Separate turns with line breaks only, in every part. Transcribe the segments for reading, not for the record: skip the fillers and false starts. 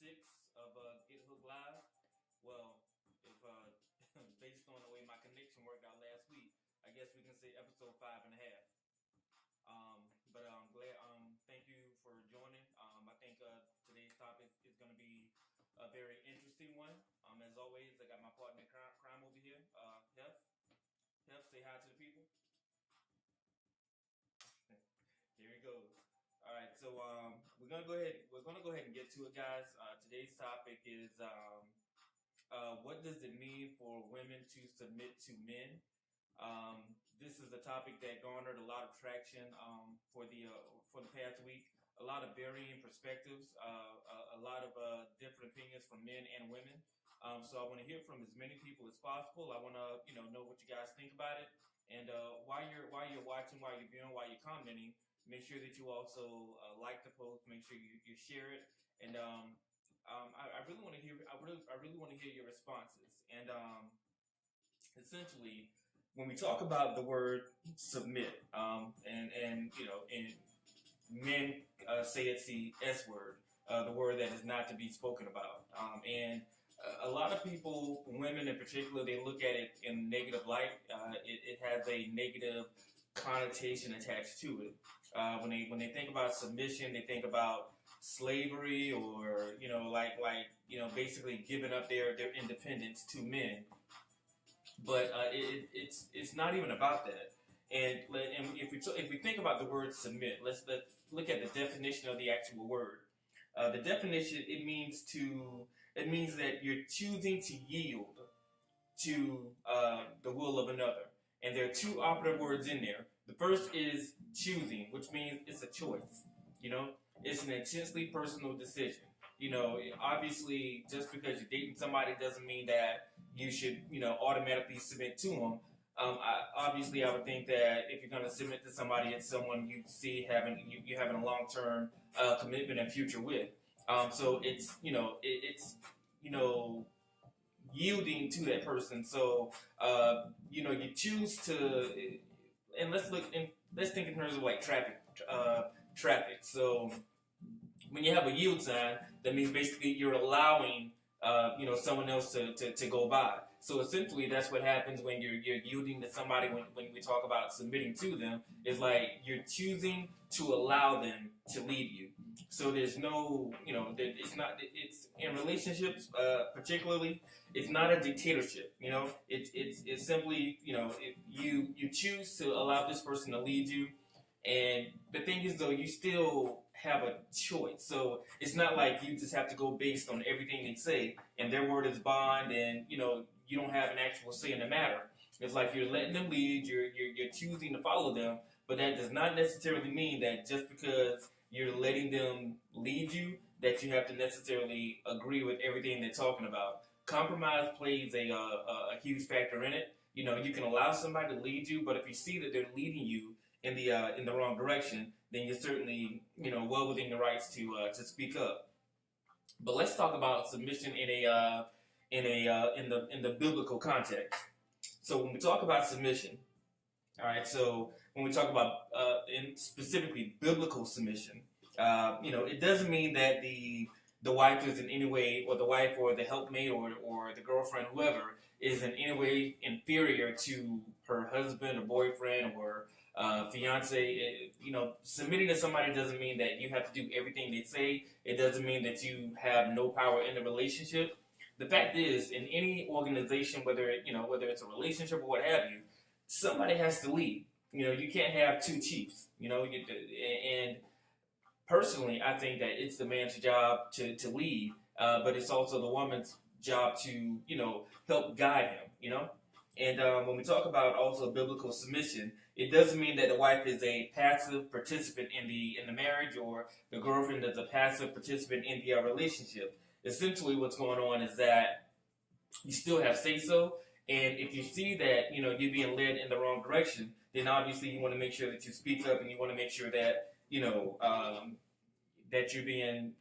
6 of Get Hook Live. Well, if based on the way my connection worked out last week, I guess we can say episode 5.5. But I'm glad. Thank you for joining. I think today's topic is going to be a very interesting one. As always, I got my partner in crime over here, Hef. Hef, say hi to the people. Here he goes. All right, so we're gonna go ahead. We're gonna go ahead and get to it, guys. Today's topic is what does it mean for women to submit to men? This is a topic that garnered a lot of traction for the past week. A lot of varying perspectives, a lot of different opinions from men and women. So I want to hear from as many people as possible. I want to know what you guys think about it. And while you're watching, while you're viewing, while you're commenting, make sure that you also like the post. Make sure you share it. And I really want to hear. I really want to hear your responses. And essentially, when we talk about the word submit, and men say it's the S word, the word that is not to be spoken about. And a lot of people, women in particular, they look at it in a negative light. It has a negative connotation attached to it. When they think about submission, they think about slavery, or basically giving up their independence to men. But it's not even about that. And if we think about the word submit, let's look at the definition of the actual word. The definition, it means that you're choosing to yield to the will of another. And there are two operative words in there. The first is choosing, which means it's a choice. It's an intensely personal decision. Obviously, just because you're dating somebody doesn't mean that you should, automatically submit to them. I would think that if you're going to submit to somebody, it's someone you see you having a long-term commitment and future with. So it's yielding to that person. So you choose to, and let's think in terms of like traffic. So when you have a yield sign, that means basically you're allowing someone else to go by. So essentially, that's what happens when you're yielding to somebody. When we talk about submitting to them, is like you're choosing to allow them to lead you. So there's no, it's in relationships, particularly, it's not a dictatorship. It's simply, you choose to allow this person to lead you. And the thing is, though, you still have a choice. So it's not like you just have to go based on everything they say, and their word is bond, and you don't have an actual say in the matter. It's like you're letting them lead, you're choosing to follow them, but that does not necessarily mean that just because you're letting them lead you, that you have to necessarily agree with everything they're talking about. Compromise plays a huge factor in it. You can allow somebody to lead you, but if you see that they're leading you in the wrong direction, then you're certainly well within your rights to speak up. But let's talk about submission in the biblical context. So when we talk about submission, all right. So when we talk about in specifically biblical submission, it doesn't mean that the wife is in any way, or the wife or the helpmate or the girlfriend, whoever, is in any way inferior to her husband or boyfriend or fiance. Submitting to somebody doesn't mean that you have to do everything they say. It doesn't mean that you have no power in the relationship. The fact is, in any organization, whether it's a relationship or what have you, somebody has to lead. You can't have two chiefs. And personally, I think that it's the man's job to lead, but it's also the woman's job to help guide him. And when we talk about also biblical submission, it doesn't mean that the wife is a passive participant in the marriage, or the girlfriend is a passive participant in the relationship. Essentially, what's going on is that you still have say-so, and if you see that you're being led in the wrong direction, then obviously you want to make sure that you speak up, and you want to make sure that that you're being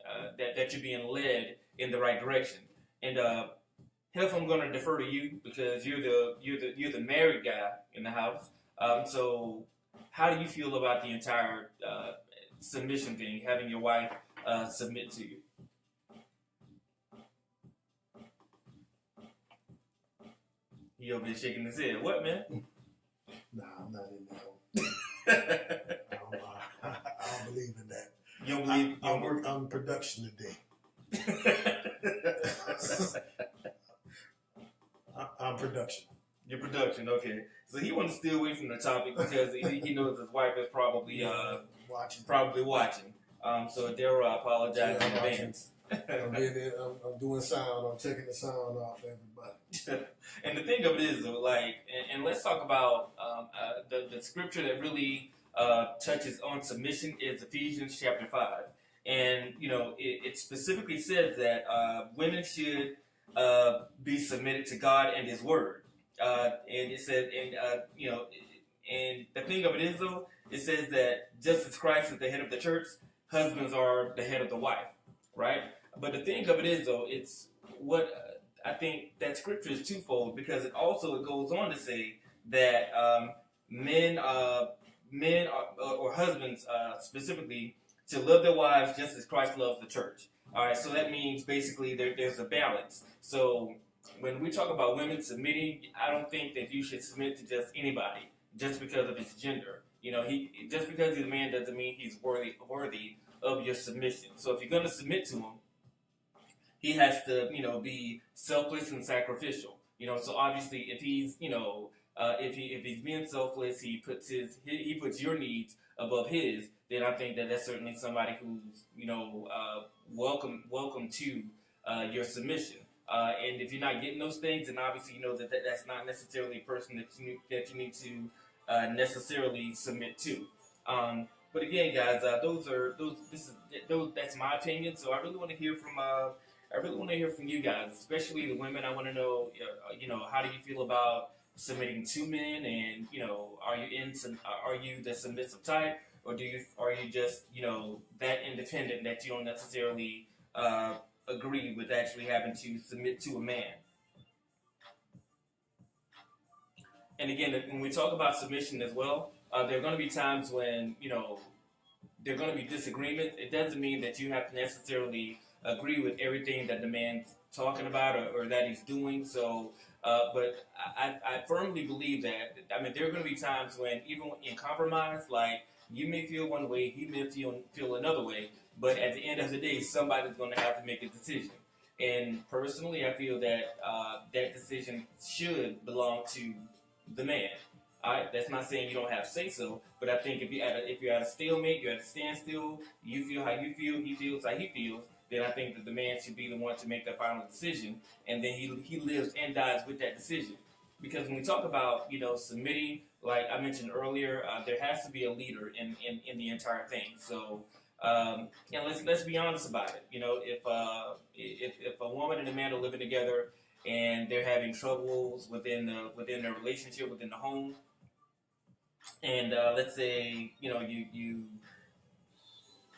led in the right direction. And Hef, I'm going to defer to you because you're the married guy in the house. So how do you feel about the entire submission thing, having your wife submit to you? He over there shaking his head. What, man?
Nah, I'm not in that. I don't believe in that.
You don't believe?
I'm production today. I'm production.
Your production, okay. So he wants to stay away from the topic because he knows his wife is probably watching. So Daryl, I apologize in advance.
I'm doing sound. I'm checking the sound off everybody.
And the thing of it is, like, and let's talk about the scripture that really touches on submission is Ephesians chapter 5. And, you know, it specifically says that women should be submitted to God and His Word. And it says, you know, and the thing of it is, though, it says that just as Christ is the head of the church, husbands are the head of the wife, right? But the thing of it is, though, it's what I think that scripture is twofold because it goes on to say that men or husbands specifically to love their wives just as Christ loves the church. All right, so that means basically there's a balance. So when we talk about women submitting, I don't think that you should submit to just anybody just because of his gender. You know, just because he's a man doesn't mean he's worthy of your submission. So if you're going to submit to him, he has to, you know, be selfless and sacrificial. You know, so obviously if he's, you know, if he's being selfless, he puts your needs above his, then I think that that's certainly somebody who's, you know, welcome to your submission. And if you're not getting those things, then obviously you know that's not necessarily a person that you need to necessarily submit to. But again, guys, that's my opinion. So I really want to hear from you guys, especially the women. I want to know, you know, how do you feel about submitting to men, and you know, are you the submissive type, or are you just, you know, that independent that you don't necessarily agree with actually having to submit to a man? And again, when we talk about submission as well, there are going to be times when, you know, there are going to be disagreements. It doesn't mean that you have to necessarily agree with everything that the man's talking about or that he's doing. So, but I firmly believe that, I mean, there are going to be times when, even in compromise, like, you may feel one way, he may feel another way, but at the end of the day, somebody's going to have to make a decision. And personally, I feel that that decision should belong to the man. All right, that's not saying you don't have say so, but I think if you're at a stalemate, you're at a standstill, you feel how you feel, he feels how he feels, then I think that the man should be the one to make the final decision, and then he lives and dies with that decision. Because when we talk about, you know, submitting, like I mentioned earlier, there has to be a leader in the entire thing. So, and let's be honest about it. You know, if a woman and a man are living together and they're having troubles within their relationship, within the home, and let's say, you know, you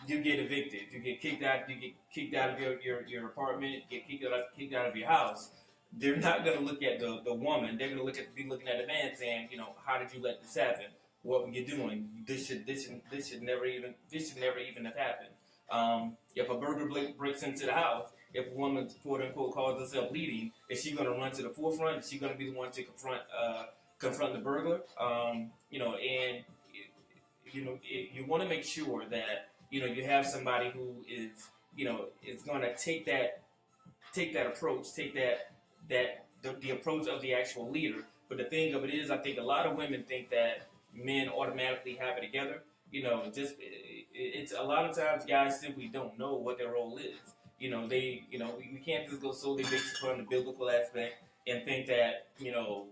get evicted, you get kicked out of your apartment, get kicked out of your house. They're not going to look at the woman. They're going to be looking at the man, saying, you know, how did you let this happen? What were you doing? This should never even have happened. If a burglar breaks into the house, if a woman, quote unquote, calls herself leading, is she going to run to the forefront? Is she going to be the one to confront the burglar? You know, and you know, you want to make sure that, you know, you have somebody who is, you know, is going to take that approach, the approach of the actual leader. But the thing of it is, I think a lot of women think that men automatically have it together. You know, it's a lot of times guys simply don't know what their role is. You know, we can't just go solely based upon the biblical aspect and think that, you know,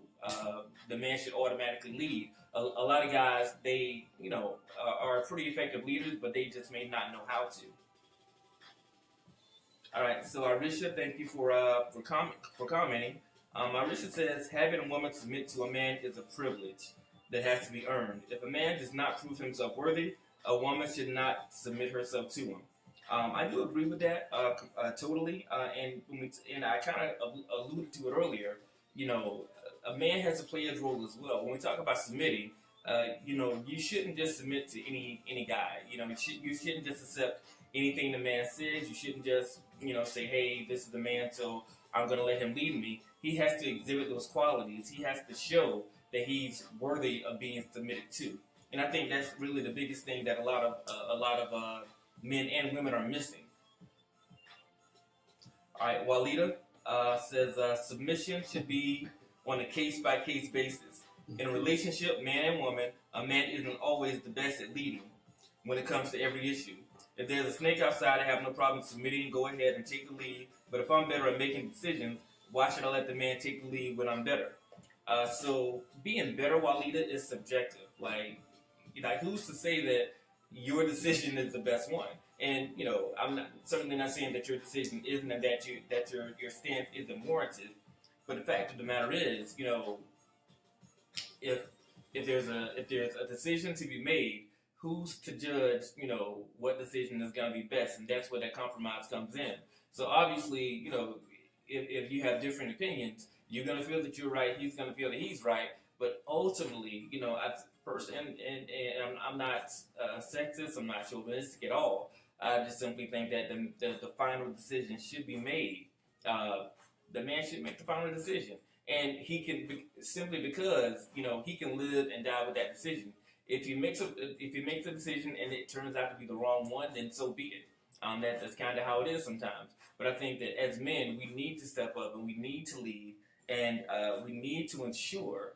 the man should automatically lead. A lot of guys, they, you know, are pretty effective leaders, but they just may not know how to. All right, so Arisha, thank you for commenting. Arisha says, having a woman submit to a man is a privilege that has to be earned. If a man does not prove himself worthy, a woman should not submit herself to him. I do agree with that totally, and I kind of alluded to it earlier. You know, a man has to play his role as well. When we talk about submitting, you know, you shouldn't just submit to any guy. You know, you shouldn't just accept anything the man says, you shouldn't just, say, hey, this is the man, so I'm going to let him lead me. He has to exhibit those qualities. He has to show that he's worthy of being submitted to. And I think that's really the biggest thing that a lot of men and women are missing. All right, Walida says submission should be on a case-by-case basis. In a relationship, man and woman, a man isn't always the best at leading when it comes to every issue. If there's a snake outside, I have no problem submitting, go ahead and take the lead. But if I'm better at making decisions, why should I let the man take the lead when I'm better? So being better, Walida, is subjective. Like who's to say that your decision is the best one? And I'm certainly not saying that your decision isn't, and that your stance isn't warranted. But the fact of the matter is, if there's a decision to be made, who's to judge, what decision is going to be best? And that's where that compromise comes in. So obviously, if you have different opinions, you're going to feel that you're right, he's going to feel that he's right. But ultimately, I'm not sexist, I'm not chauvinistic at all. I just simply think that the final decision should be made. The man should make the final decision. And he can, simply because, he can live and die with that decision. If he makes a decision and it turns out to be the wrong one, then so be it. That's kind of how it is sometimes. But I think that as men, we need to step up and we need to lead, and we need to ensure,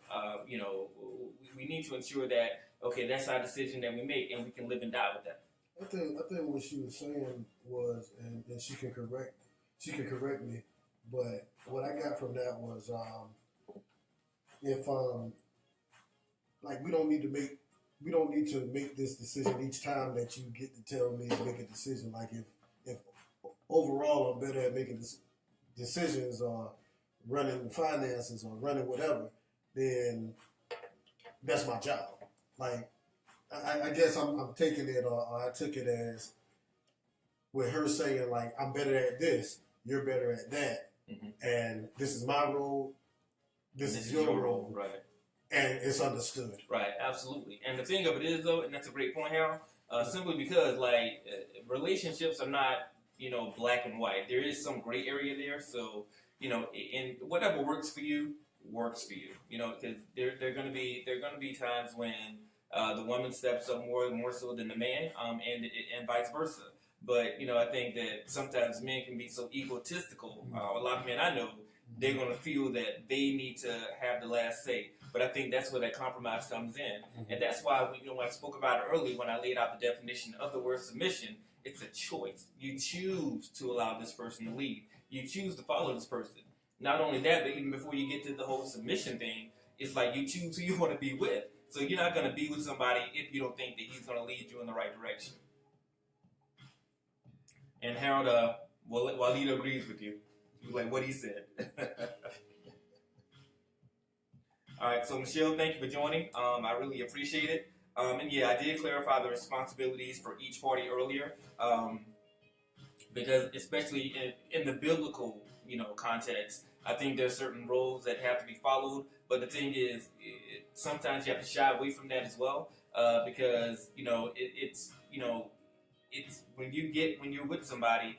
we need to ensure that, okay, that's our decision that we make, and we can live and die with that.
I think what she was saying was, and she can correct me, but what I got from that was, if we don't need to make this decision each time that you get to tell me to make a decision. Like if overall I'm better at making decisions or running finances or running whatever, then that's my job. Like I guess I'm taking it, or I took it as with her saying, like, I'm better at this, you're better at that, and this is my role, this is your role,
right?
And it's understood.
Right, absolutely. And the thing of it is, though, and that's a great point, Harold, simply because, relationships are not, black and white. There is some gray area there. So, and whatever works for you, because there are going to be times when the woman steps up more so than the man, and vice versa. But, I think that sometimes men can be so egotistical. A lot of men I know, they're going to feel that they need to have the last say. But I think that's where that compromise comes in. And that's why, when I spoke about it earlier, when I laid out the definition of the word submission, it's a choice. You choose to allow this person to lead. You choose to follow this person. Not only that, but even before you get to the whole submission thing, it's like you choose who you want to be with. So you're not going to be with somebody if you don't think that he's going to lead you in the right direction. And Harold, Walida agrees with you. He was like what he said. All right, so Michelle, thank you for joining. I really appreciate it. And yeah, I did clarify the responsibilities for each party earlier, because especially in the biblical, context, I think there's certain roles that have to be followed. But the thing is, sometimes you have to shy away from that as well, because it's when you're with somebody,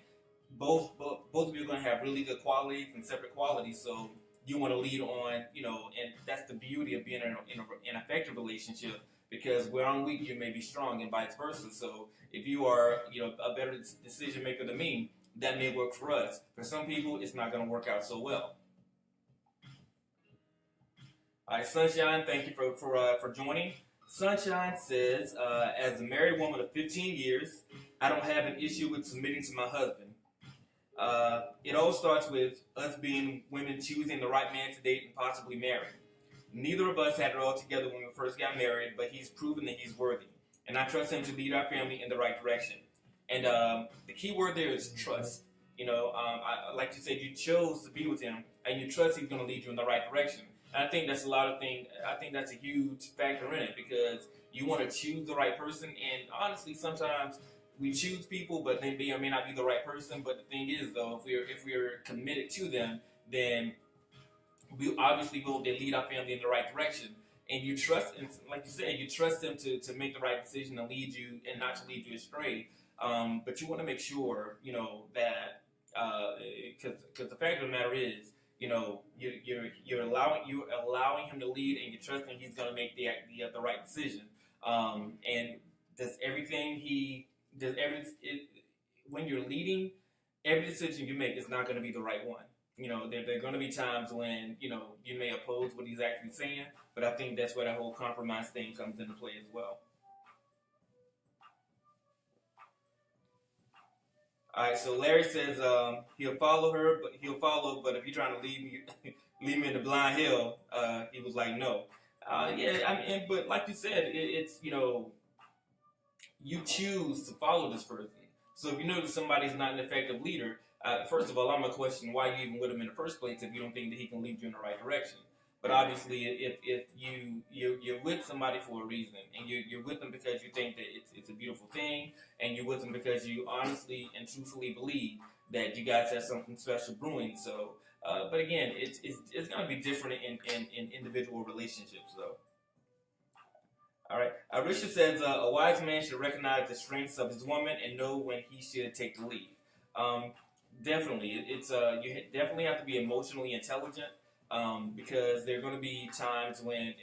both of you are going to have really good qualities and separate qualities. So you want to lead on, and that's the beauty of being in an effective relationship, because where I'm weak, you may be strong, and vice versa. So if you are, a better decision maker than me, that may work for us. For some people, it's not going to work out so well. All right, Sunshine, thank you for joining. Sunshine says, as a married woman of 15 years, I don't have an issue with submitting to my husband. It all starts with us being women choosing the right man to date and possibly marry. Neither of us had it all together when we first got married, but he's proven that he's worthy. And I trust him to lead our family in the right direction. And the key word there is trust. Like you said, you chose to be with him, and you trust he's going to lead you in the right direction. And I think that's I think that's a huge factor in it, because you want to choose the right person. And honestly, sometimes we choose people, but they may or may not be the right person. But the thing is, though, if we're committed to them, then we obviously will they lead our family in the right direction. And you trust, and like you said, you trust them to make the right decision and lead you, and not to lead you astray. But you want to make sure, that because the fact of the matter is, you're allowing him to lead, and you're trusting he's going to make the right decision. And does everything he does when you're leading, every decision you make is not going to be the right one. There are going to be times when you may oppose what he's actually saying, but I think that's where that whole compromise thing comes into play as well. All right, so Larry says he'll follow, but if you're trying to leave me in the blind hill, he was like, no. Yeah, I mean, but like you said, it's you choose to follow this person. So if you know that somebody's not an effective leader, first of all, I'm gonna question why you even with him in the first place if you don't think that he can lead you in the right direction. But obviously, if you're with somebody for a reason, and you're with them because you think that it's a beautiful thing, and you're with them because you honestly and truthfully believe that you guys have something special brewing. So, but again, it's gonna be different in individual relationships, though. All right. Richard says a wise man should recognize the strengths of his woman and know when he should take the lead. Definitely, it's you definitely have to be emotionally intelligent. Because there are going to be times when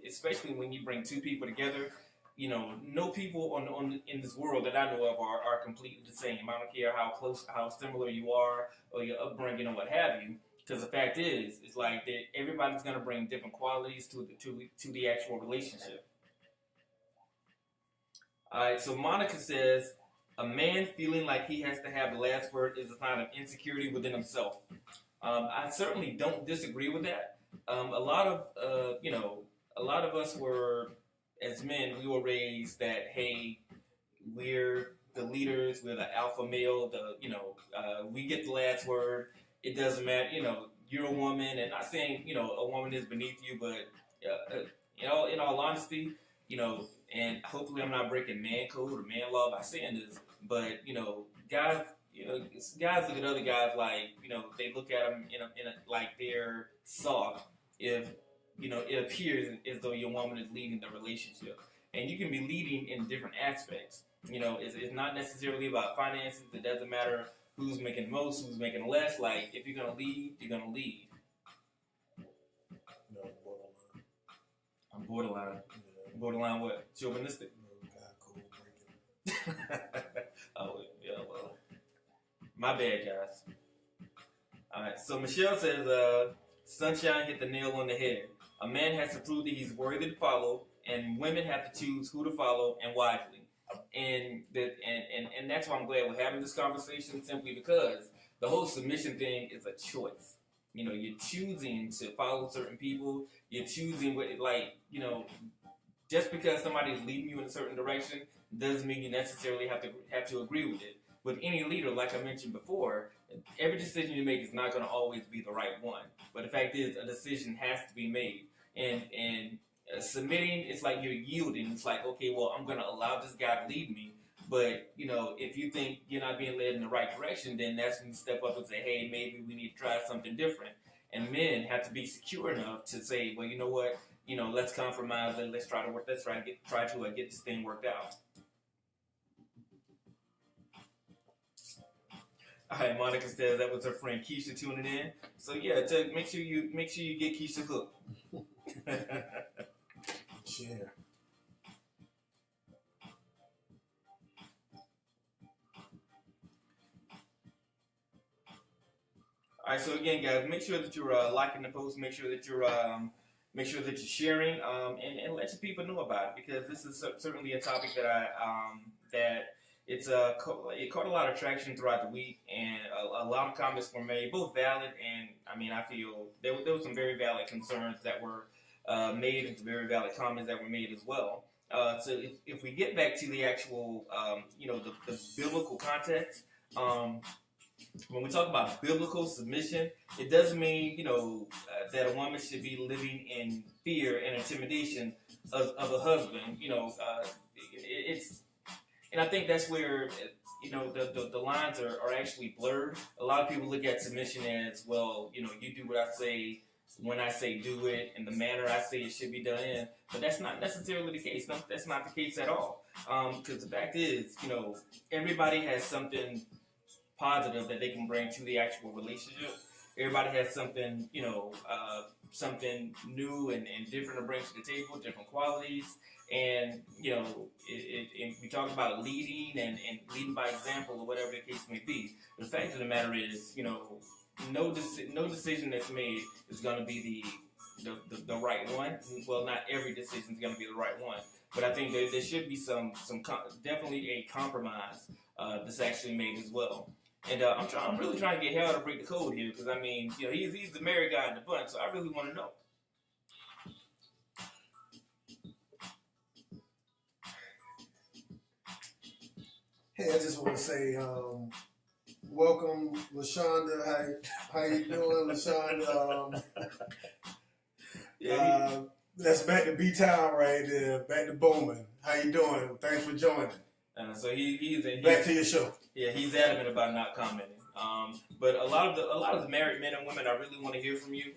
especially when you bring two people together, no people in this world that I know of are completely the same. I don't care how similar you are or your upbringing or what have you. Because the fact is, it's like that everybody's going to bring different qualities to the actual relationship. All right, so Monica says, a man feeling like he has to have the last word is a sign of insecurity within himself. I certainly don't disagree with that. A lot of us were, as men, we were raised that, hey, we're the leaders, we're the alpha male, we get the last word. It doesn't matter, you're a woman, and not saying, a woman is beneath you, but, in all honesty, and hopefully I'm not breaking man code or man law by saying this, but, guys, guys look at other guys like, they look at them like they're soft if, it appears as though your woman is leading the relationship. And you can be leading in different aspects. It's not necessarily about finances. It doesn't matter who's making most, who's making less. Like, if you're going to lead, you're going to lead.
No, borderline.
I'm borderline.
Yeah.
Borderline what? Chauvinistic?
No, God, cold breaking.
Oh, yeah, well. My bad, guys. All right, so Michelle says, Sunshine hit the nail on the head. A man has to prove that he's worthy to follow, and women have to choose who to follow and wisely. And that's why I'm glad we're having this conversation, simply because the whole submission thing is a choice. You're choosing to follow certain people. You're choosing just because somebody's leading you in a certain direction doesn't mean you necessarily have to agree with it. With any leader, like I mentioned before, every decision you make is not going to always be the right one. But the fact is, a decision has to be made. And submitting, it's like you're yielding. It's like, okay, well, I'm going to allow this guy to lead me. But, if you think you're not being led in the right direction, then that's when you step up and say, hey, maybe we need to try something different. And men have to be secure enough to say, well, you know what, let's compromise and let's try to get this thing worked out. All right, Monica says that was her friend Keisha tuning in. So yeah, make sure you get Keisha hooked.
Share.
All right, so again, guys, make sure that you're liking the post. Make sure that you're sharing, and let your people know about it, because this is certainly a topic that it caught a lot of traction throughout the week, and a lot of comments were made, both valid and, I feel there were some very valid concerns that were made, and some very valid comments that were made as well. So if we get back to the actual, the biblical context, when we talk about biblical submission, it doesn't mean, that a woman should be living in fear and intimidation of a husband. And I think that's where, the lines are actually blurred. A lot of people look at submission as, well, you do what I say, when I say do it in the manner I say it should be done in. But that's not necessarily the case. No, that's not the case at all. Because the fact is, everybody has something positive that they can bring to the actual relationship. Everybody has something, something new and different to bring to the table, different qualities. And, we talk about leading and leading by example or whatever the case may be. The fact of the matter is, no decision that's made is going to be the right one. Well, not every decision is going to be the right one. But I think there should be definitely a compromise that's actually made as well. And I'm really trying to get Hal to break the code here because he's the married guy in the bunch, so I really want to know.
Hey, I just want to say, welcome, LaShonda. How you doing, LaShonda? That's back to B-Town right there, back to Bowman. How you doing? Thanks for joining.
So he's
back to your show.
Yeah, he's adamant about not commenting. But a lot of the married men and women, I really want to hear from you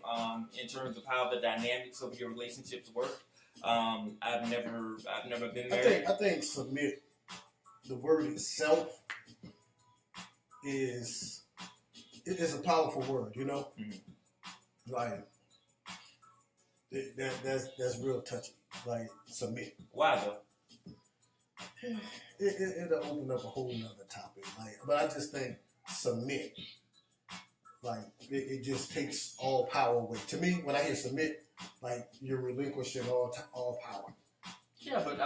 in terms of how the dynamics of your relationships work. I've never been married.
I think submit. The word itself is a powerful word,
Mm-hmm.
Like that's real touchy. Like submit.
Why though?
It'll open up a whole nother topic. But I just think submit. Like it just takes all power away. To me, when I hear submit, like you're relinquishing all power.
Yeah, but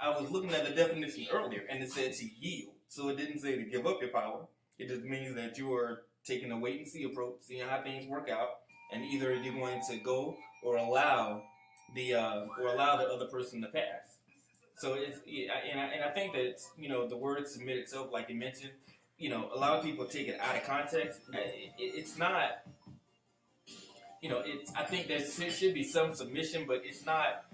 I was looking at the definition earlier, and it said to yield. So it didn't say to give up your power. It just means that you are taking a wait and see approach, seeing how things work out, and either you're going to go or allow the other person to pass. So and I think that the word submit itself, like you mentioned, a lot of people take it out of context. It's not. I think there should be some submission, but it's not.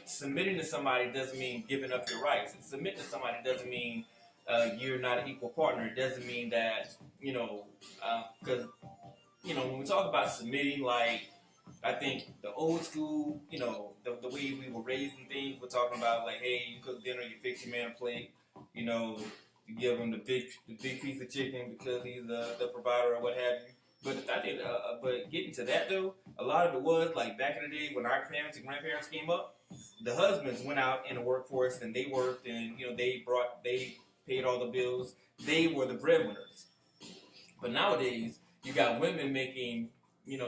Submitting to somebody doesn't mean giving up your rights. And submitting to somebody doesn't mean you're not an equal partner. It doesn't mean that, because, when we talk about submitting, like, I think the old school, the way we were raised and things, we're talking about, like, hey, you cook dinner, you fix your man a plate, you give him the big piece of chicken because he's the provider or what have you. But I think, but getting to that, though, a lot of it was, like, back in the day when our parents and grandparents came up, the husbands went out in the workforce and they worked and they paid all the bills. They were the breadwinners. But nowadays you got women making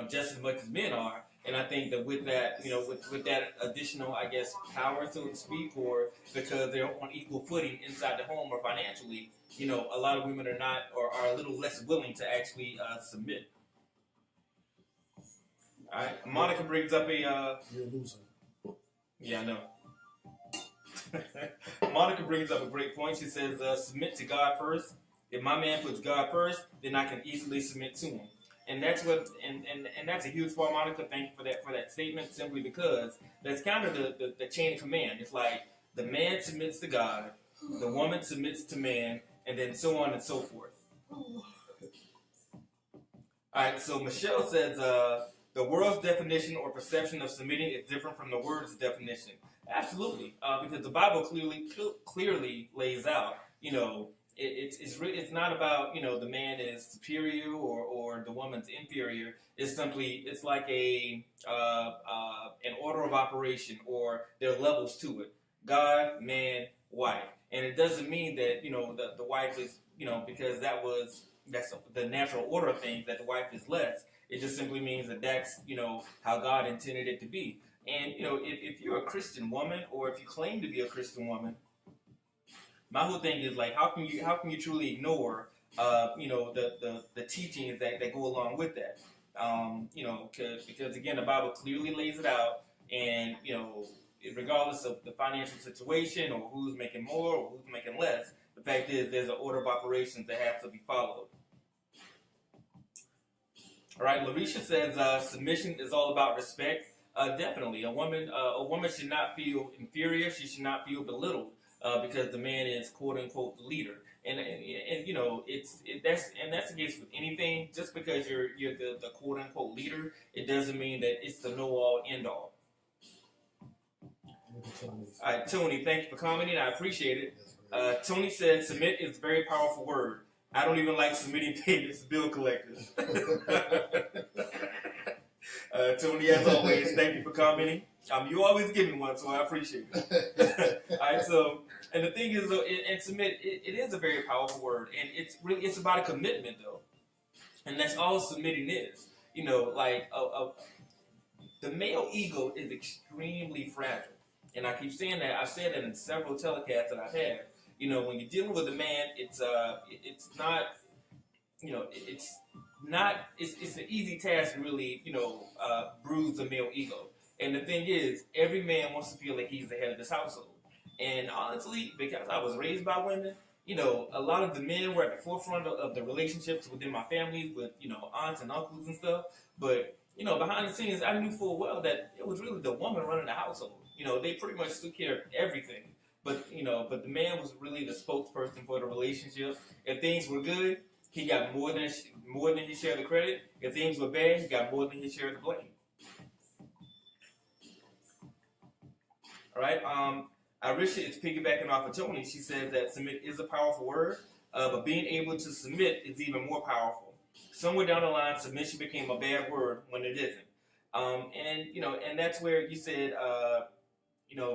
just as much as men are, and I think that with that with that additional power, so to speak, or because they're on equal footing inside the home or financially, a lot of women are not or are a little less willing to actually submit. All right, Monica brings up
you're a loser.
Yeah, I know. Monica brings up a great point. She says, submit to God first. If my man puts God first, then I can easily submit to him. And that's what, and that's a huge part, Monica. Thank you for that statement, simply because that's kind of the chain of command. It's like the man submits to God, the woman submits to man, and then so on and so forth. All right, so Michelle says, the world's definition or perception of submitting is different from the word's definition. Absolutely, because the Bible clearly lays out, it's not about the man is superior or the woman's inferior. It's like an order of operation, or there are levels to it: God, man, wife. And it doesn't mean that the wife is because that's the natural order of things, that the wife is less. It just simply means that that's how God intended it to be. And if you're a Christian woman, or if you claim to be a Christian woman, my whole thing is like, how can you truly ignore the teachings that go along with that? Because again, the Bible clearly lays it out, and regardless of the financial situation or who's making more or who's making less, the fact is there's an order of operations that has to be followed. All right, Larisha says submission is all about respect. Definitely, a woman should not feel inferior. She should not feel belittled because the man is quote unquote the leader. And that's the case with anything. Just because you're the quote unquote leader, it doesn't mean that it's the know all end all. All right, Tony, thank you for commenting. I appreciate it. Tony said, "Submit is a very powerful word. I don't even like submitting payments to bill collectors." Tony, as always, thank you for commenting. You always give me one, so I appreciate it. All right, so, and the thing is, though, and submit, it is a very powerful word, and it's about a commitment, though, and that's all submitting is. The male ego is extremely fragile, and I keep saying that. I've said that in several telecasts that I've had. When you're dealing with a man, it's not, it's an easy task to really, bruise the male ego. And the thing is, every man wants to feel like he's the head of this household. And honestly, because I was raised by women, a lot of the men were at the forefront of the relationships within my family with, aunts and uncles and stuff. But, behind the scenes, I knew full well that it was really the woman running the household. They pretty much took care of everything. But the man was really the spokesperson for the relationship. If things were good, he got more than his share of the credit. If things were bad, he got more than his share of the blame. All right. Arisha is piggybacking off of Tony. She says that submit is a powerful word, but being able to submit is even more powerful. Somewhere down the line, submission became a bad word when it isn't. And that's where you said,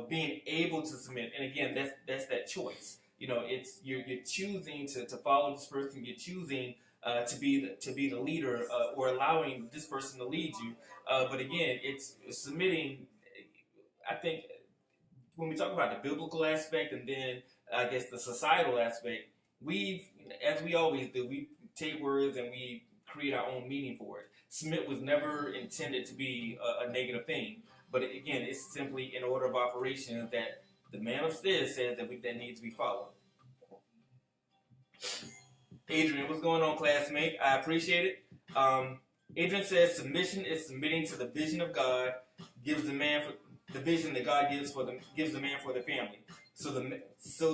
being able to submit. And again, that's that choice. It's you're choosing to follow this person. You're choosing to be the leader or allowing this person to lead you. But again, it's submitting. I think when we talk about the biblical aspect and then I guess the societal aspect, as we always do, we take words and we create our own meaning for it. Submit was never intended to be a negative thing. But again, it's simply an order of operations that the man upstairs says that needs to be followed. Adrian, what's going on, classmate? I appreciate it. Adrian says submission is submitting to the vision of God, gives the man for the vision that God gives the man for the family. So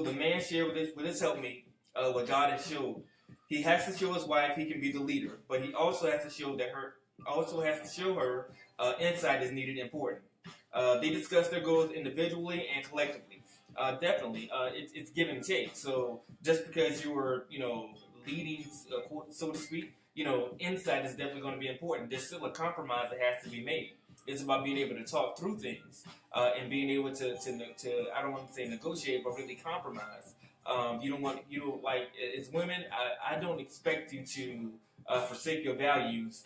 the man shared with his helpmate what God has showed. He has to show his wife he can be the leader, but he also has to show her insight is needed and important. They discuss their goals individually and collectively. Definitely, it's give and take. So just because you were, leading, so to speak, insight is definitely going to be important. There's still a compromise that has to be made. It's about being able to talk through things and being able to I don't want to say negotiate, but really compromise. As women, I don't expect you to forsake your values,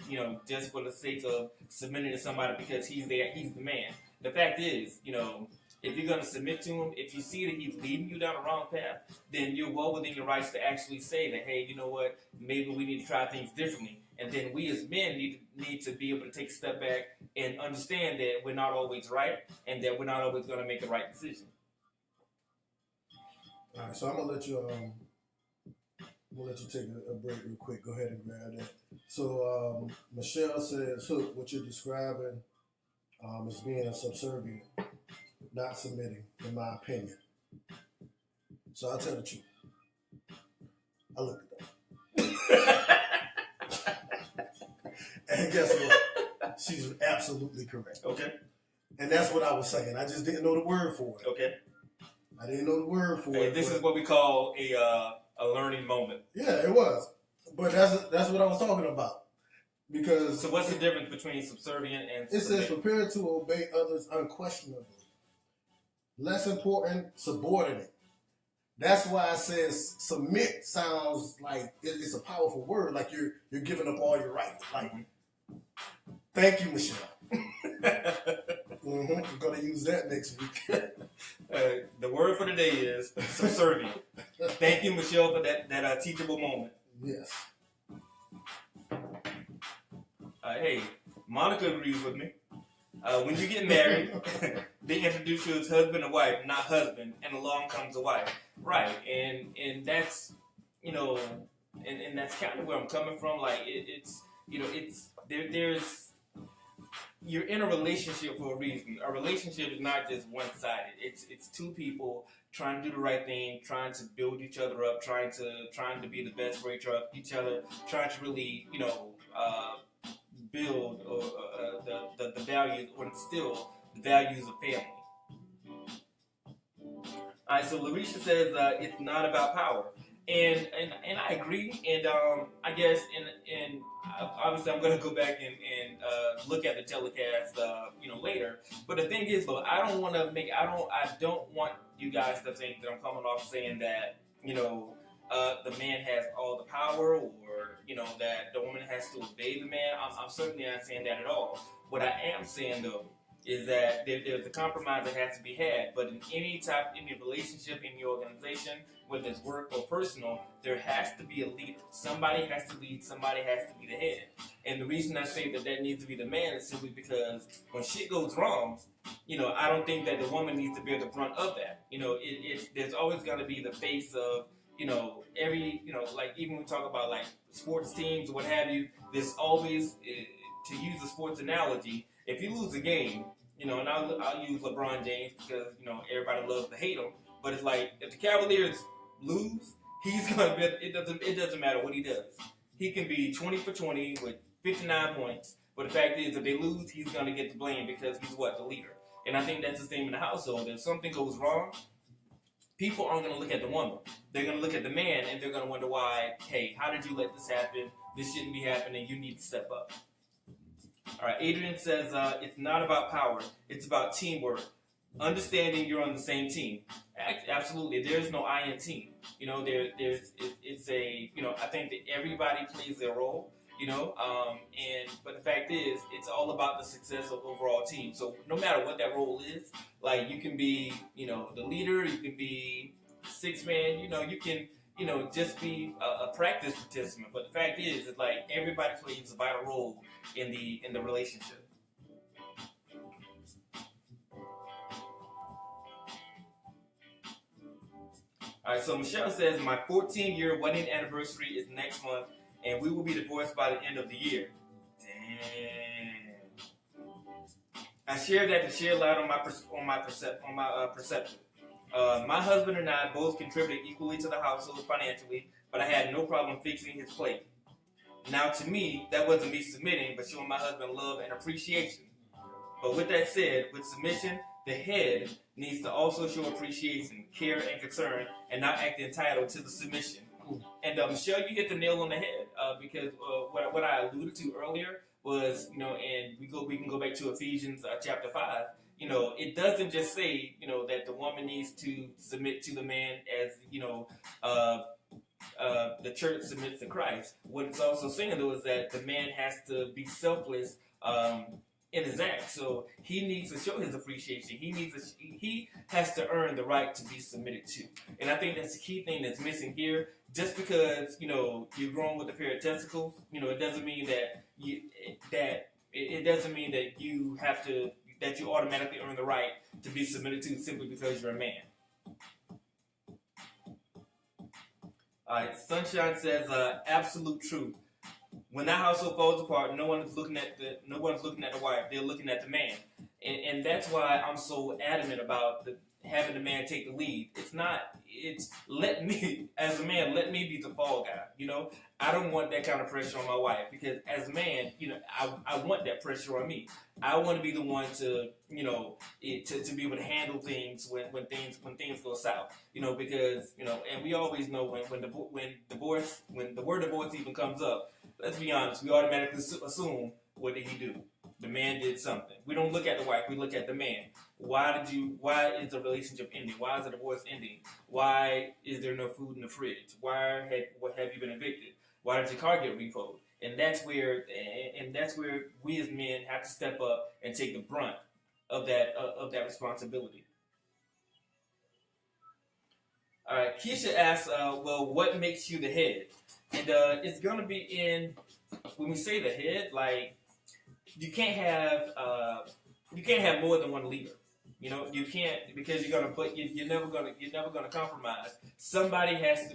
just for the sake of submitting to somebody because he's the man. The fact is, if you're going to submit to him, if you see that he's leading you down the wrong path, then you're well within your rights to actually say that, hey, you know what, maybe we need to try things differently. And then we as men need to be able to take a step back and understand that we're not always right and that we're not always going to make the right decision.
All right, so I'm gonna let you take a break real quick. Go ahead and grab that. So Michelle says, Hook, what you're describing is being a subservient, not submitting, in my opinion. So I'll tell the truth. I looked it up. And guess what? She's absolutely correct.
Okay.
And that's what I was saying. I just didn't know the word for it.
Okay.
I didn't know the word for it.
This is what we call a learning moment.
Yeah, it was. But that's what I was talking about. Because
so what's the difference between subservient and
it says prepare to obey others unquestionably. Less important, subordinate. That's why it says submit sounds like it's a powerful word, like you're giving up all your rights. Like, thank you, Michelle. I'm gonna use that next week.
The word for the day is subservient. Thank you, Michelle, for that teachable moment.
Yes.
Hey, Monica agrees with me. When you get married, they introduce you as husband and wife, not husband, and along comes a wife. Right, and that's, and that's kind of where I'm coming from. Like, there's, you're in a relationship for a reason. A relationship is not just one-sided. It's two people trying to do the right thing, trying to build each other up, trying to be the best for each other, trying to really, build the values or instill the values of family. All right, so Larisha says it's not about power, and I agree, and I guess and obviously I'm gonna go back and look at the telecast later. But the thing is though, I don't want you guys to think that I'm coming off saying that the man has all the power, or that the woman has to obey the man. I'm certainly not saying that at all. What I am saying though is that there's a compromise that has to be had. But in any relationship, in your organization, whether it's work or personal, there has to be a leader. Somebody has to lead. Somebody has to be the head. And the reason I say that needs to be the man is simply because when shit goes wrong, I don't think that the woman needs to bear the brunt of that. There's always going to be the face of like even when we talk about like sports teams or what have you, there's always, to use a sports analogy, if you lose a game, and I'll use LeBron James because, everybody loves to hate him, but it's like, if the Cavaliers lose, he's going to be, it doesn't matter what he does. He can be 20 for 20 with 59 points, but the fact is, if they lose, he's going to get the blame because he's the leader. And I think that's the same in the household. If something goes wrong, people aren't going to look at the woman. They're going to look at the man, and they're going to wonder why, hey, how did you let this happen? This shouldn't be happening. You need to step up. All right, Adrian says it's not about power. It's about teamwork. Understanding you're on the same team. Absolutely. There's no I in team. It's a, I think that everybody plays their role, but the fact is, it's all about the success of the overall team. So no matter what that role is, like you can be, the leader, you can be six man, you can, just be a practice participant. But the fact is, it's like everybody plays a vital role in the relationship. All right, so Michelle says, my 14-year wedding anniversary is next month, and we will be divorced by the end of the year. Damn. I share that to shed light on my perception. My husband and I both contributed equally to the household financially, but I had no problem fixing his plate. Now, to me, that wasn't me submitting, but showing my husband love and appreciation. But with that said, with submission, the head needs to also show appreciation, care, and concern, and not act entitled to the submission. And Michelle, you hit the nail on the head because what I alluded to earlier was, and we can go back to Ephesians chapter 5. It doesn't just say, that the woman needs to submit to the man as, the church submits to Christ. What it's also saying, though, is that the man has to be selfless in his act. So he needs to show his appreciation. He has to earn the right to be submitted to. And I think that's the key thing that's missing here. Just because, you're grown with a pair of testicles, it doesn't mean that it doesn't mean that you have to, that you automatically earn the right to be submitted to simply because you're a man. All right, Sunshine says, absolute truth. When that household falls apart, no one's looking at the wife. They're looking at the man, and that's why I'm so adamant about having the man take the lead. It's let me, as a man, let me be the fall guy. I don't want that kind of pressure on my wife because as a man, I want that pressure on me. I want to be the one to, to be able to handle things when things go south. Because and we always know when the word divorce even comes up. Let's be honest, we automatically assume, what did he do? The man did something. We don't look at the wife, we look at the man. Why is the relationship ending? Why is the divorce ending? Why is there no food in the fridge? Why have you been evicted? Why did your car get repoed? And that's where we as men have to step up and take the brunt of that responsibility. All right, Keisha asks, well, what makes you the head? And it's going to be when we say the head, like, you can't have more than one leader. You can't, because you're never gonna compromise. Somebody needs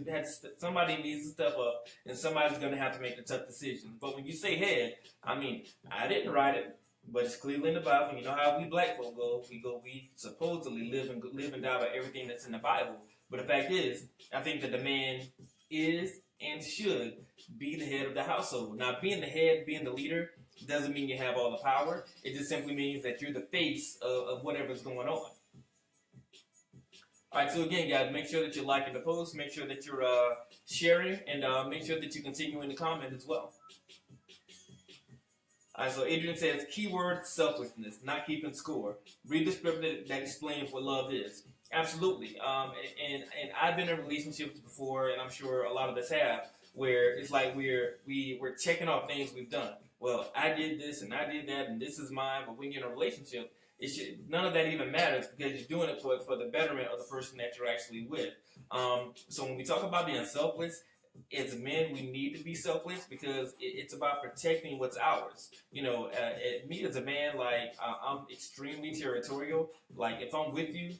to step up, and somebody's gonna have to make the tough decisions. But when you say head, I mean, I didn't write it. but it's clearly in the Bible. You know how we black folk go. We supposedly live and die by everything that's in the Bible. But the fact is, I think that the man is and should be the head of the household. Now, being the head, being the leader, doesn't mean you have all the power. It just simply means that you're the face of whatever's going on. All right, so again, guys, make sure that you're liking the post, make sure that you're sharing, and make sure that you continue in the comment as well. All right, so Adrian says, keyword selflessness, not keeping score. Read the scripture that explains what love is. Absolutely. And I've been in relationships before, and I'm sure a lot of us have, where it's like we're checking off things we've done. Well, I did this and I did that, and this is mine. But when you're in a relationship, none of that even matters because you're doing it for the betterment of the person that you're actually with. So when we talk about being selfless, as men, we need to be selfless because it's about protecting what's ours. You know, me as a man, like I'm extremely territorial. Like if I'm with you,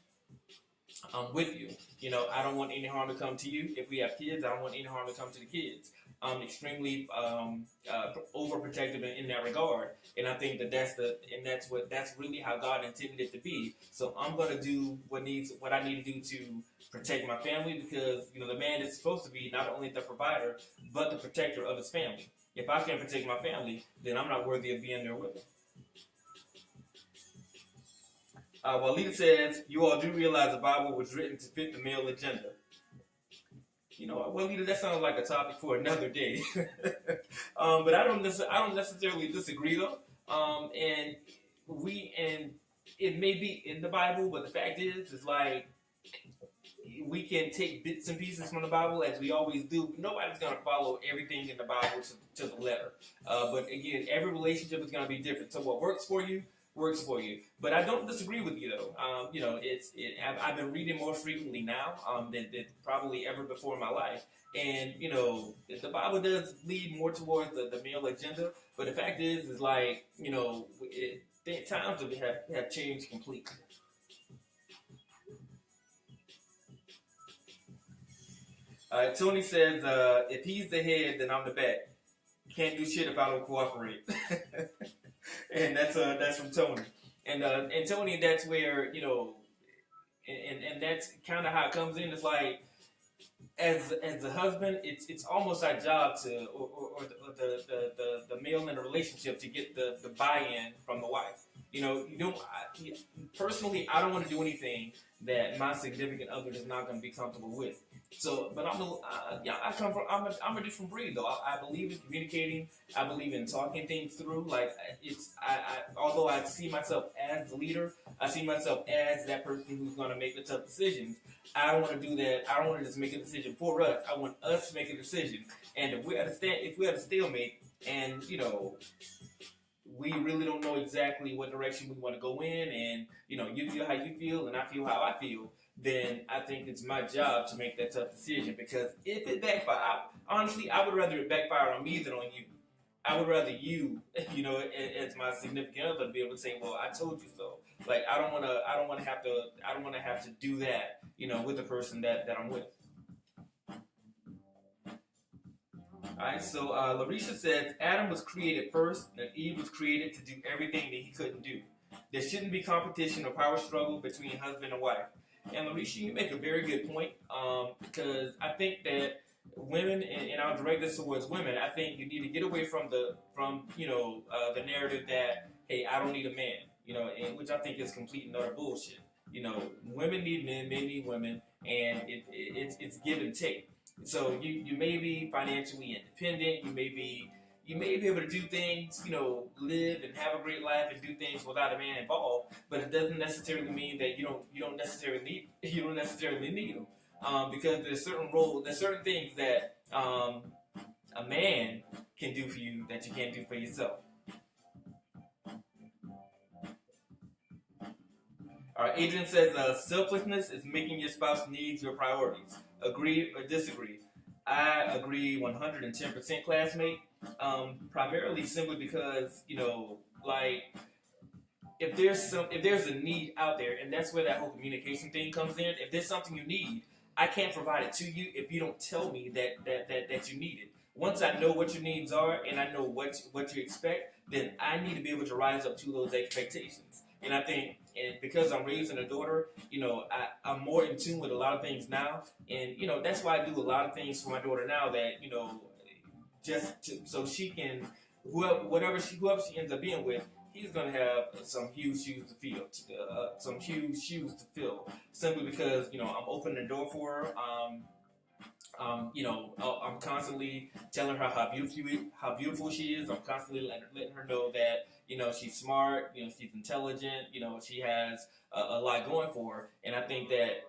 I'm with you. You know, I don't want any harm to come to you. If we have kids, I don't want any harm to come to the kids. I'm extremely overprotective in that regard, and I think that's really how God intended it to be. So I'm gonna do what I need to do to protect my family because you know the man is supposed to be not only the provider but the protector of his family. If I can't protect my family, then I'm not worthy of being there with them. Walida says, you all do realize the Bible was written to fit the male agenda. You know, Walida, that sounds like a topic for another day. But I don't necessarily disagree though. And it may be in the Bible, but the fact is like we can take bits and pieces from the Bible as we always do. But nobody's gonna follow everything in the Bible to the letter. But again, every relationship is gonna be different. So what works for you works for you. But I don't disagree with you though. You know, I've been reading more frequently now than probably ever before in my life. And you know, the Bible does lead more towards the male agenda. But the fact is like you know, times have changed completely. Tony says, if he's the head, then I'm the back. Can't do shit if I don't cooperate. And that's from Tony. And Tony, that's where, you know, and that's kind of how it comes in. It's like, as a husband, it's almost our job to, or the male in a relationship to get the buy-in from the wife. You know, personally, I don't want to do anything that my significant other is not going to be comfortable with. So, but I'm a different breed though. I believe in communicating. I believe in talking things through. Like although I see myself as the leader, I see myself as that person who's going to make the tough decisions. I don't want to do that. I don't want to just make a decision for us. I want us to make a decision. And if we had a stalemate, and you know, we really don't know exactly what direction we want to go in, and you know, you feel how you feel, and I feel how I feel. Then I think it's my job to make that tough decision. Because if it backfires, honestly, I would rather it backfire on me than on you. I would rather you, you know, as my significant other, be able to say, "Well, I told you so." Like I don't want to have to do that, you know, with the person that I'm with. All right. So Larisha says Adam was created first, and Eve was created to do everything that he couldn't do. There shouldn't be competition or power struggle between husband and wife. And Larisha, you make a very good point because I think that women, and I'll direct this towards women, I think you need to get away from the narrative that, hey, I don't need a man, you know, and which I think is complete and utter bullshit. You know, women need men need women, and it's give and take. So you may be financially independent, you may be able to do things, you know, live and have a great life and do things without a man involved, but it doesn't necessarily mean that you don't necessarily need them. Because there's certain things that a man can do for you that you can't do for yourself. All right, Adrian says selflessness is making your spouse needs your priorities. Agree or disagree? I agree 110%, classmate. Primarily simply because, you know, like if there's a need out there, and that's where that whole communication thing comes in. If there's something you need, I can't provide it to you if you don't tell me that you need it. Once I know what your needs are and I know what you expect, then I need to be able to rise up to those expectations. And I think, and because I'm raising a daughter, I'm more in tune with a lot of things now, and that's why I do a lot of things for my daughter now that so she can whoever she ends up being with, he's gonna have some huge shoes to fill, simply because I'm opening the door for her. I'm constantly telling her how beautiful she is. I'm constantly letting her know that she's smart, she's intelligent, she has a lot going for her. And I think that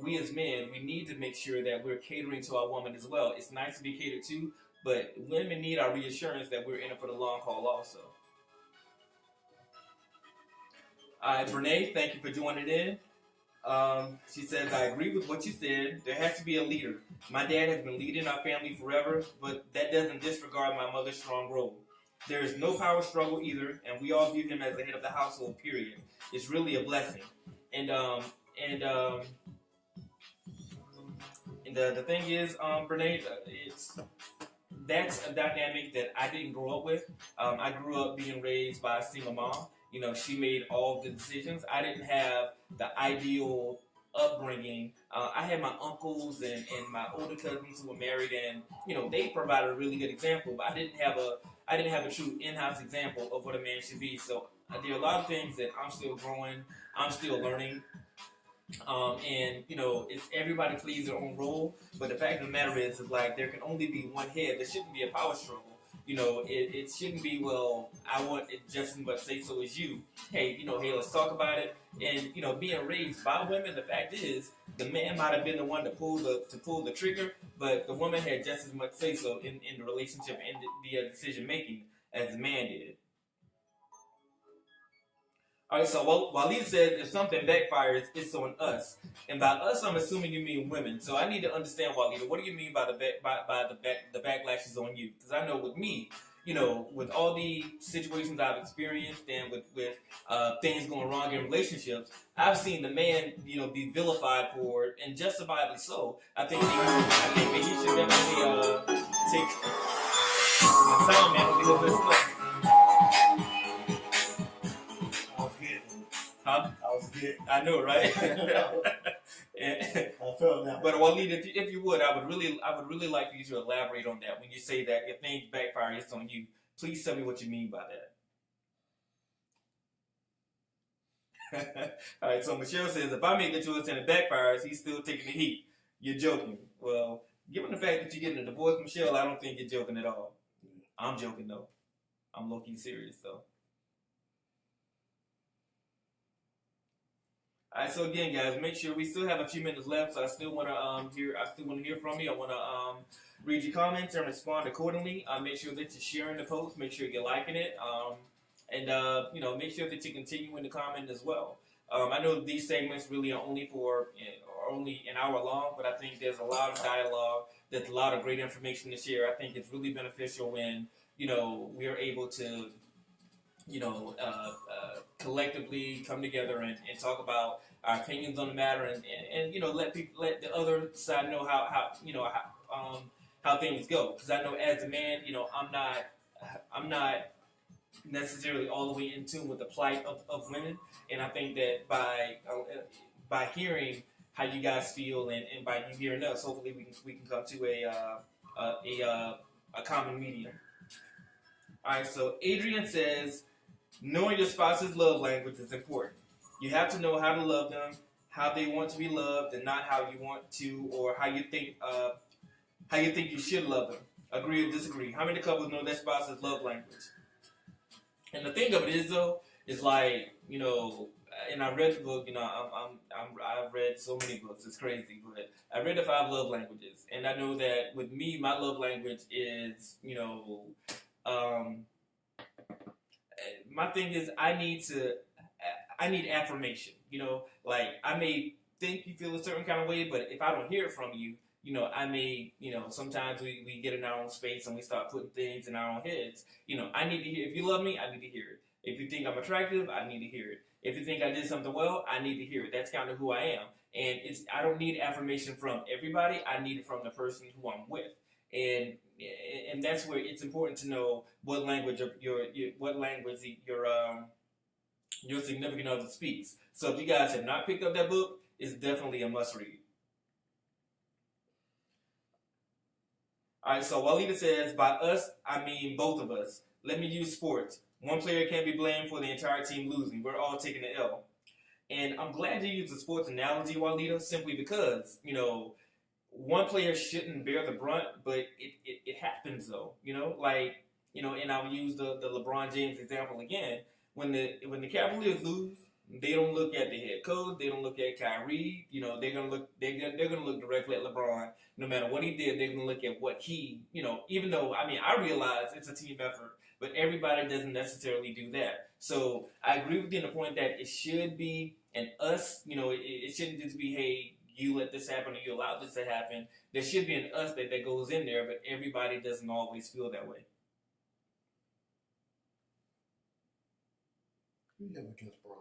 we as men, we need to make sure that we're catering to our woman as well. It's nice to be catered to, but women need our reassurance that we're in it for the long haul also. All right, Brene, thank you for joining in. She says, I agree with what you said. There has to be a leader. My dad has been leading our family forever, but that doesn't disregard my mother's strong role. There is no power struggle either, and we all view him as the head of the household, period. It's really a blessing. And the thing is, Brene, that's a dynamic that I didn't grow up with. I grew up being raised by a single mom. She made all the decisions. I didn't have the ideal upbringing. I had my uncles and my older cousins who were married, and they provided a really good example. But I didn't have a true in-house example of what a man should be. So there are a lot of things that I'm still growing. I'm still learning. And it's everybody plays their own role. But the fact of the matter is like there can only be one head. There shouldn't be a power struggle. It shouldn't be, well, I want it just as much say so as you. Hey, hey, let's talk about it. And, being raised by women, the fact is, the man might have been the one to pull the trigger, but the woman had just as much say so in the relationship and the decision making as the man did. All right, so Walida says if something backfires, it's on us. And by us, I'm assuming you mean women. So I need to understand, Walida, what do you mean by the backlash is on you? Because I know with me, with all the situations I've experienced and with things going wrong in relationships, I've seen the man, be vilified for it, and justifiably so. I think that he should definitely take the sound man will be a little bit slow. Huh?
I was good.
I know, right?
I felt that.
But Walid, if you would, I would really like for you to elaborate on that. When you say that if things backfire, it's on you. Please tell me what you mean by that. All right. So Michelle says, if I make the choice and it backfires, he's still taking the heat. You're joking. Well, given the fact that you're getting a divorce, Michelle, I don't think you're joking at all. I'm joking though. I'm low-key serious though. All right, so again, guys, make sure we still have a few minutes left. So I still want to hear from you. I want to read your comments and respond accordingly. Make sure that you're sharing the post. Make sure you're liking it. And make sure that you continue in the comment as well. I know these segments really are only an hour long, but I think there's a lot of dialogue. There's a lot of great information to share. I think it's really beneficial when we are able to collectively come together and talk about our opinions on the matter and let the other side know how things go. Because I know as a man, I'm not necessarily all the way in tune with the plight of women, and I think that by hearing how you guys feel and by you hearing us, hopefully we can come to a common medium. All right, so Adrian says, knowing your spouse's love language is important. You have to know how to love them, how they want to be loved, and not how you want to or how you think you should love them. Agree or disagree? How many couples know their spouse's love language? And the thing of it is, though, is like, and I read the book, I've read so many books, it's crazy, but I read the 5 love languages, and I know that with me, my love language is, my thing is I need affirmation, like I may think you feel a certain kind of way, but if I don't hear it from you, I may, sometimes we get in our own space and we start putting things in our own heads. I need to hear, if you love me, I need to hear it. If you think I'm attractive, I need to hear it. If you think I did something well, I need to hear it. That's kind of who I am. And I don't need affirmation from everybody. I need it from the person who I'm with. And and that's where it's important to know what language your significant other speaks. So if you guys have not picked up that book, it's definitely a must read. All right, so Walida says, by us, I mean both of us. Let me use sports. One player can't be blamed for the entire team losing. We're all taking the L. And I'm glad you used the sports analogy, Walida, simply because, one player shouldn't bear the brunt, but it happens though, and I'll use the LeBron James example again. When the Cavaliers lose, they don't look at the head coach, they don't look at Kyrie, they're gonna look directly at LeBron. No matter what he did, they're gonna look at what he, even though I realize it's a team effort, but everybody doesn't necessarily do that. So I agree with you in the point that it should be an us, it shouldn't just be, hey, you let this happen or you allow this to happen. There should be an us that goes in there, but everybody doesn't always feel that way.
Who you have against Braun?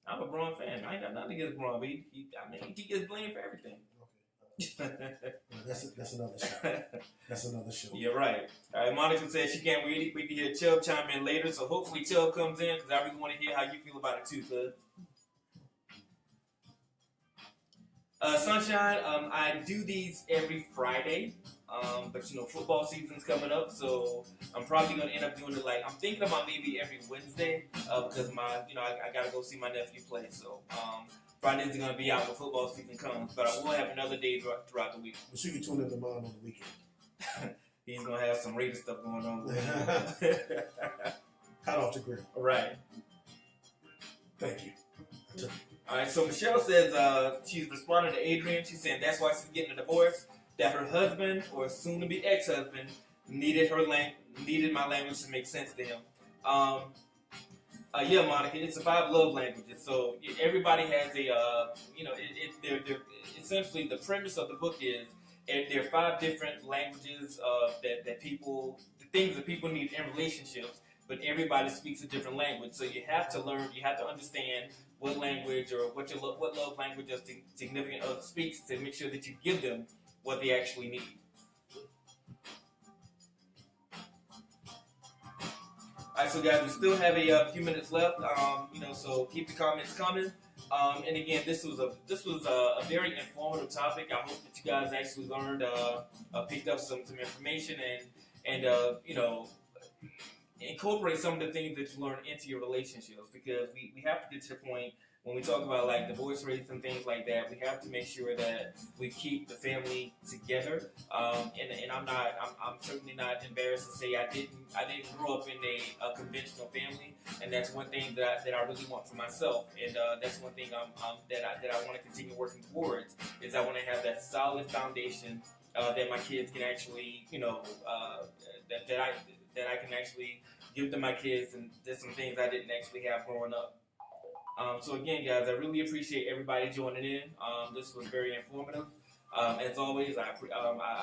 I'm a Braun fan. I ain't got nothing against Braun, but he gets blamed for everything.
Okay. That's another show. That's another show.
You're right. All right, Monica says she can't wait to hear Chubb chime in later, so hopefully Chubb comes in because I really want to hear how you feel about it too, cuz. Sunshine, I do these every Friday, but football season's coming up, so I'm probably gonna end up doing it I'm thinking about maybe every Wednesday, because I gotta go see my nephew play, so Fridays are gonna be out when football season comes, but I will have another day throughout the week.
But you can tune into mine on the weekend.
He's gonna have some Raider stuff going on.
Hot off the grill.
All right.
Thank you.
All right, so Michelle says she's responding to Adrian. She's saying that's why she's getting a divorce, that her husband, or soon-to-be ex-husband, needed my language to make sense to him. Yeah, Monica, it's the 5 love languages. So everybody has they're essentially the premise of the book is there are 5 different languages that people, the things that people need in relationships, but everybody speaks a different language. So you have to learn, you have to understand what language or what love language your significant other speaks to make sure that you give them what they actually need. Alright, so guys, we still have a few minutes left. So keep the comments coming. And again, this was a very informative topic. I hope that you guys actually learned, picked up some information, and incorporate some of the things that you learn into your relationships, because we have to get to the point when we talk about divorce rates and things like that, we have to make sure that we keep the family together. And I'm certainly not embarrassed to say I didn't grow up in a conventional family, and that's one thing that I really want for myself, and that's one thing that I want to continue working towards, is I want to have that solid foundation that my kids can actually that I can actually give to my kids, and there's some things I didn't actually have growing up. So again, guys, I really appreciate everybody joining in. This was very informative. As always, I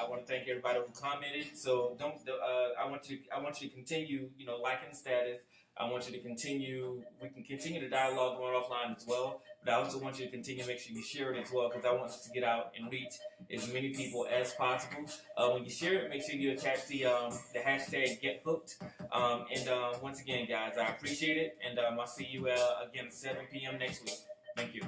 want to thank everybody who commented. So I want you to continue, liking the status. I want you to continue. We can continue the dialogue going offline as well. But I also want you to continue to make sure you share it as well, because I want us to get out and reach as many people as possible. When you share it, make sure you attach the hashtag #GetHooked. And once again, guys, I appreciate it. And I'll see you again at 7 p.m. next week. Thank you.